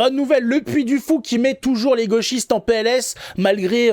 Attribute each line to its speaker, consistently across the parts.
Speaker 1: bonne nouvelle, le Puy du Fou qui met toujours les gauchistes en PLS, malgré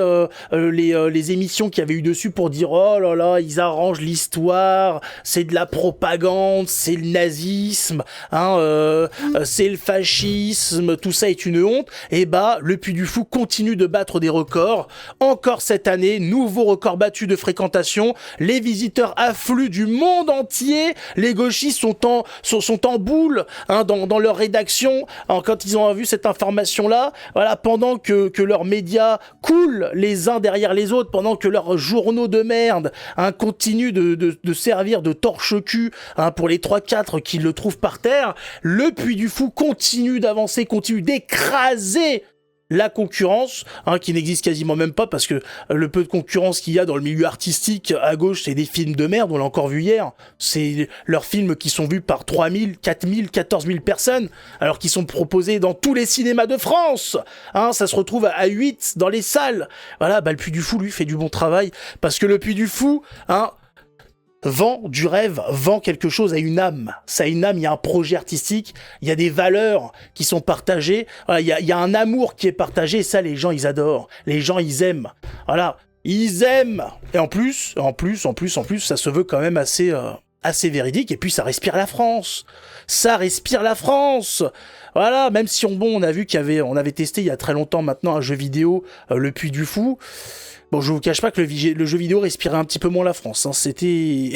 Speaker 1: les émissions qu'il y avait eu dessus pour dire oh là là, ils arrangent l'histoire, c'est de la propagande, c'est le nazisme, c'est le fascisme, tout ça est une honte. Et bah, le Puy du Fou continue de battre des records. Encore cette année, nouveau record battu de fréquentation. Les visiteurs affluent du monde entier. Les gauchistes sont en boule dans leur rédaction quand ils ont vu cette information-là. Voilà, pendant que leurs médias coulent les uns derrière les autres, pendant que leurs journaux de merde continuent de servir de torche-cul pour les 3-4 qui le trouvent par terre, le Puy du Fou continue d'avancer, continue d'écraser la concurrence, qui n'existe quasiment même pas, parce que le peu de concurrence qu'il y a dans le milieu artistique à gauche, c'est des films de merde, on l'a encore vu hier, c'est leurs films qui sont vus par 3000, 4000, 14 000 personnes, alors qu'ils sont proposés dans tous les cinémas de France, ça se retrouve à 8 dans les salles. Voilà, le Puy du Fou, lui, fait du bon travail, parce que le Puy du Fou, vend du rêve, vend quelque chose à une âme. Ça a une âme, il y a un projet artistique, il y a des valeurs qui sont partagées, voilà, il y a un amour qui est partagé, et ça, les gens, ils adorent. Les gens, ils aiment. Voilà, ils aiment. Et en plus, ça se veut quand même assez véridique, et puis ça respire la France. Ça respire la France. Voilà, même si on a vu on avait testé il y a très longtemps maintenant un jeu vidéo, le Puy du Fou. Bon, je vous cache pas que le jeu vidéo respirait un petit peu moins la France. C'était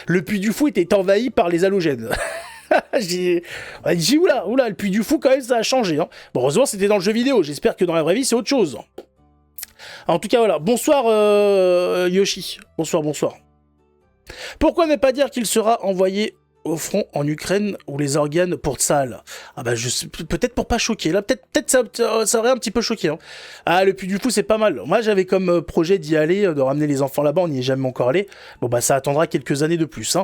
Speaker 1: le Puy du Fou était envahi par les halogènes. j'ai dit oula, le Puy du Fou quand même ça a changé. Bon, heureusement c'était dans le jeu vidéo. J'espère que dans la vraie vie c'est autre chose. En tout cas voilà. Bonsoir Yoshi. Bonsoir. Pourquoi ne pas dire qu'il sera envoyé au front en Ukraine ou les organes pour Tsal? Peut-être pour pas choquer. Là, peut-être ça aurait un petit peu choqué. Le Puy du Fou, c'est pas mal. Moi, j'avais comme projet d'y aller, de ramener les enfants là-bas. On n'y est jamais encore allé. Bon, ça attendra quelques années de plus.